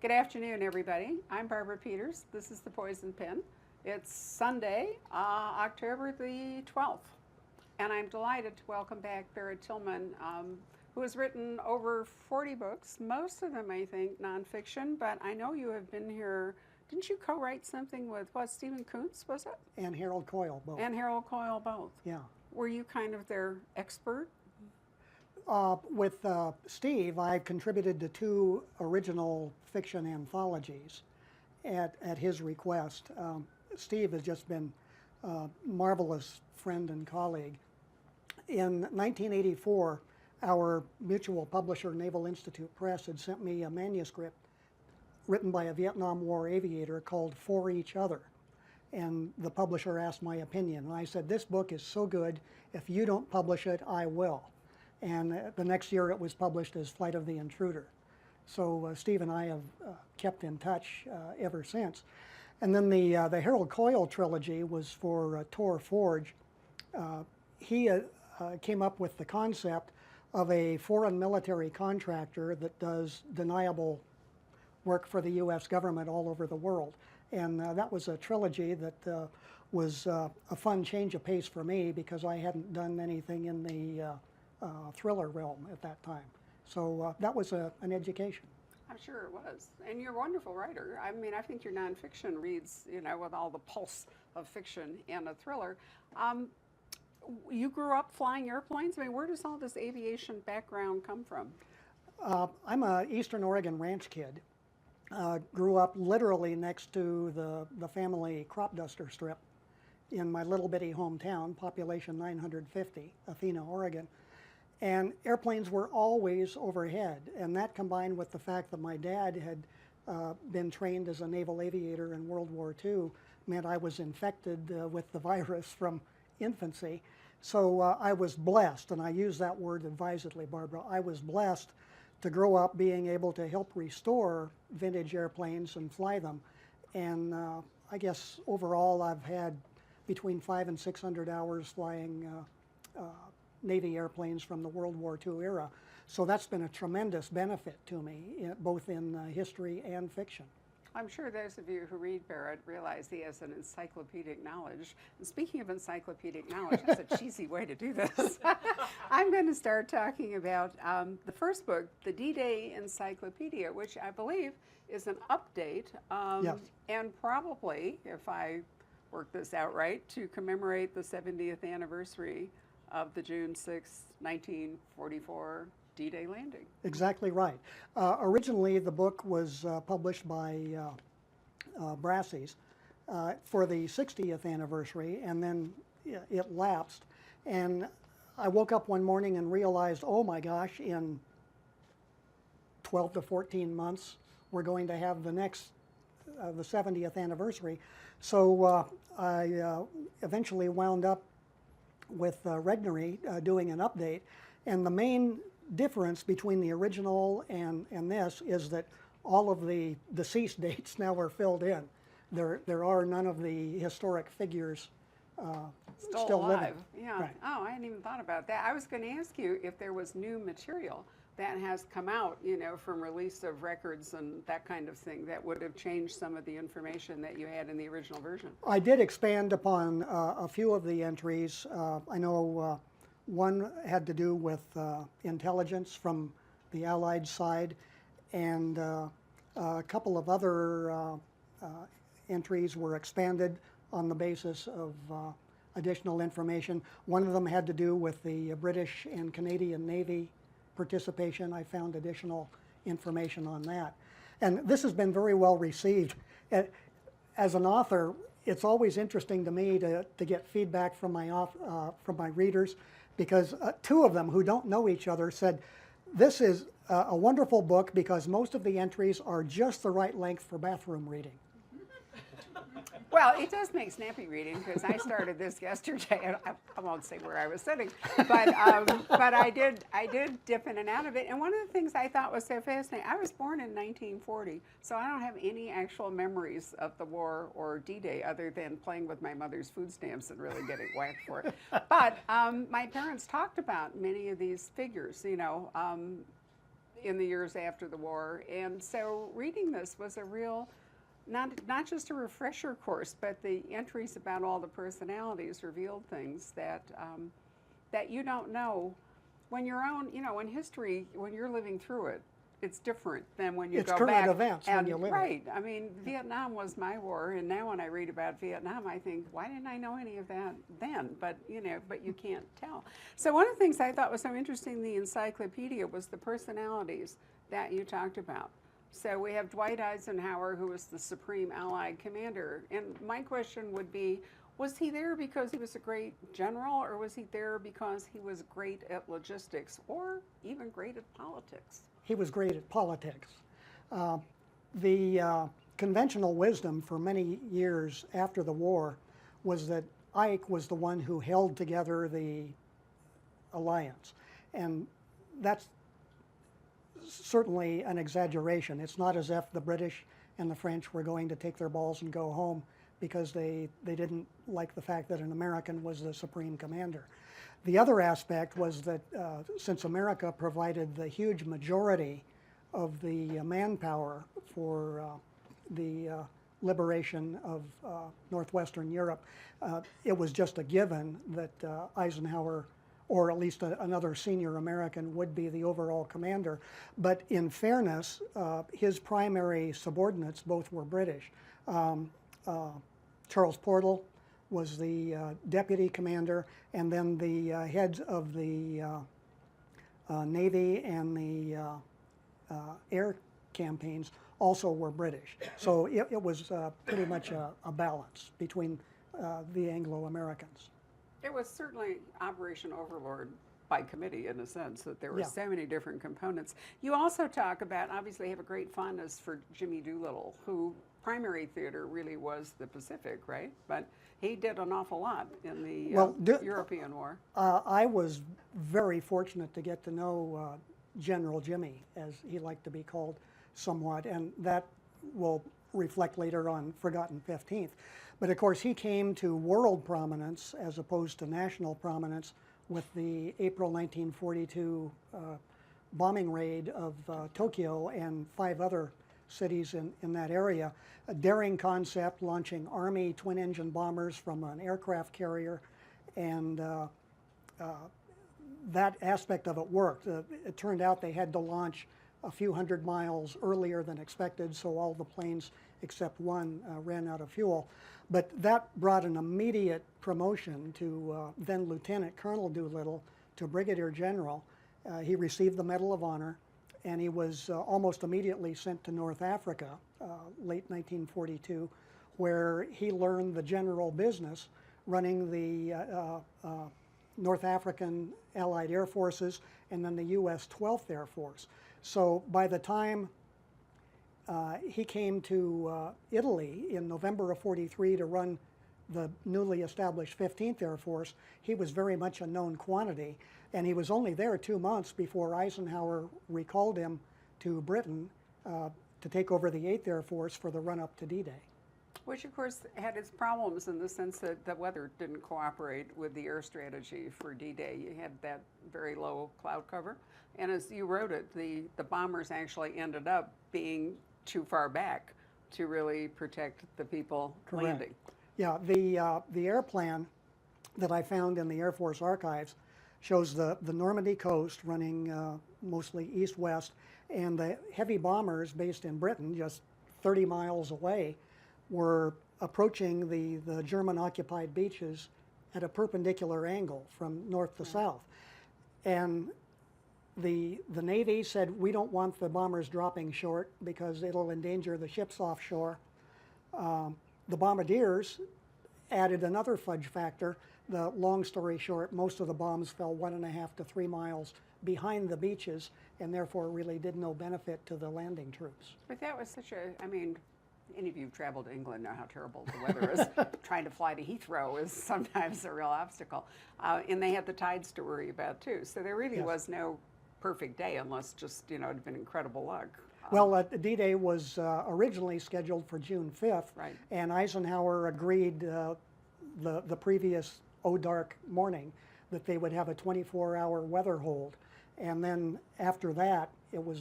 Good afternoon, everybody. I'm Barbara Peters. This is the Poisoned Pen. It's Sunday, October the 12th, and I'm delighted to welcome back Barrett Tillman, who has written over 40 books, most of them, I think, nonfiction, but I know you have been here. Didn't you co-write something with, Stephen Kuntz, was it? And Harold Coyle, both. And Harold Coyle, both. Yeah. Were you kind of their expert? With Steve, I contributed to 2 original fiction anthologies at his request. Steve has just been a marvelous friend and colleague. In 1984, our mutual publisher, Naval Institute Press, had sent me a manuscript written by a Vietnam War aviator called For Each Other. And the publisher asked my opinion. And I said, this book is so good, if you don't publish it, I will. And the next year it was published as Flight of the Intruder. So Steve and I have kept in touch ever since. And then the Harold Coyle trilogy was for Tor Forge. He came up with the concept of a foreign military contractor that does deniable work for the U.S. government all over the world. And that was a trilogy that was a fun change of pace for me because I hadn't done anything in the thriller realm at that time. So that was an education. I'm sure it was. And you're a wonderful writer. I mean, I think your nonfiction reads, with all the pulse of fiction and a thriller. You grew up flying airplanes? I mean, where does all this aviation background come from? I'm a Eastern Oregon ranch kid. Grew up literally next to the family crop duster strip in my little bitty hometown, population 950, Athena, Oregon. And airplanes were always overhead, and that combined with the fact that my dad had been trained as a naval aviator in World War II meant I was infected with the virus from infancy. So I was blessed, and I use that word advisedly, Barbara. I was blessed to grow up being able to help restore vintage airplanes and fly them. And I guess overall I've had between 500 and 600 hours flying Navy airplanes from the World War II era. So that's been a tremendous benefit to me, both in history and fiction. I'm sure those of you who read Barrett realize he has an encyclopedic knowledge. And speaking of encyclopedic knowledge, that's a cheesy way to do this. I'm going to start talking about the first book, the DDay Encyclopedia, which I believe is an update, Yes. and probably, if I work this out right, to commemorate the 70th anniversary of the June 6, 1944 D-Day landing. Exactly right. Originally, the book was published by Brassey's for the 60th anniversary, and then it lapsed. And I woke up one morning and realized, oh my gosh, in 12 to 14 months, we're going to have the next, the 70th anniversary. So I eventually wound up with Regnery doing an update, and the main difference between the original and this is that all of the deceased dates now are filled in. There are none of the historic figures still alive. living. Yeah. Right. Oh, I hadn't even thought about that. I was going to ask you if there was new material that has come out, from release of records and that kind of thing that would have changed some of the information that you had in the original version. I did expand upon a few of the entries. I know one had to do with intelligence from the Allied side, and a couple of other entries were expanded on the basis of additional information. One of them had to do with the British and Canadian Navy participation. I found additional information on that. And this has been very well received. As an author, it's always interesting to me to get feedback from my readers, because 2 of them who don't know each other said, this is a wonderful book because most of the entries are just the right length for bathroom reading. Well, it does make snappy reading because I started this yesterday. I won't say where I was sitting, but I did dip in and out of it. And one of the things I thought was so fascinating, I was born in 1940, so I don't have any actual memories of the war or D-Day other than playing with my mother's food stamps and really getting whacked for it. But my parents talked about many of these figures, in the years after the war. And so reading this was a real, not just a refresher course, but the entries about all the personalities revealed things that that you don't know when your own, in history, when you're living through it. It's different than when you It's go current back. events when you live it. Right. I mean, Vietnam was my war, and now when I read about Vietnam, I think, why didn't I know any of that then? But but you can't tell. So one of the things I thought was so interesting in the encyclopedia was the personalities that you talked about. So we have Dwight Eisenhower, who was the supreme Allied commander, and my question would be, was he there because he was a great general, or was he there because he was great at logistics, or even great at politics? He was great at politics. The conventional wisdom for many years after the war was that Ike was the one who held together the alliance. And that's certainly an exaggeration. It's not as if the British and the French were going to take their balls and go home because they didn't like the fact that an American was the supreme commander. The other aspect was that since America provided the huge majority of the manpower for the liberation of northwestern Europe, it was just a given that Eisenhower, or at least another senior American, would be the overall commander. But in fairness, his primary subordinates both were British. Charles Portal was the deputy commander, and then the heads of the Navy and the air campaigns also were British. So it was pretty much a balance between the Anglo-Americans. It was certainly Operation Overlord by committee, in a sense, that there were so many different components. You also talk about, obviously, have a great fondness for Jimmy Doolittle, who primary theater really was the Pacific, right? But he did an awful lot in the European War. I was very fortunate to get to know General Jimmy, as he liked to be called somewhat, and that will reflect later on Forgotten 15th. But of course, he came to world prominence as opposed to national prominence with the April 1942 bombing raid of Tokyo and 5 other cities in that area. A daring concept, launching Army twin-engine bombers from an aircraft carrier, and that aspect of it worked. It turned out they had to launch a few hundred miles earlier than expected, so all the planes except one ran out of fuel. But that brought an immediate promotion to then Lieutenant Colonel Doolittle to Brigadier General. He received the Medal of Honor, and he was almost immediately sent to North Africa, late 1942, where he learned the general business running the North African Allied Air Forces and then the U.S. 12th Air Force. So by the time he came to Italy in November of '43 to run the newly established 15th Air Force, he was very much a known quantity. And he was only there 2 months before Eisenhower recalled him to Britain to take over the 8th Air Force for the run-up to D-Day. Which, of course, had its problems in the sense that the weather didn't cooperate with the air strategy for D-Day. You had that very low cloud cover. And as you wrote it, the bombers actually ended up being too far back to really protect the people landing. Yeah, the air plan that I found in the Air Force archives shows the Normandy coast running mostly east-west, and the heavy bombers based in Britain, just 30 miles away, were approaching the German-occupied beaches at a perpendicular angle from north to south. And the Navy said, we don't want the bombers dropping short because it'll endanger the ships offshore. The bombardiers added another fudge factor. The long story short, most of the bombs fell 1.5 to 3 miles behind the beaches, and therefore really did no benefit to the landing troops. But that was such a, I mean, any of you who've traveled to England know how terrible the weather is. Trying to fly to Heathrow is sometimes a real obstacle. And they had the tides to worry about too. So there really was no perfect day unless just, it had been incredible luck. Well, D-Day was originally scheduled for June 5th, Right. and Eisenhower agreed the previous dark morning that they would have a 24-hour weather hold. and then after that, it was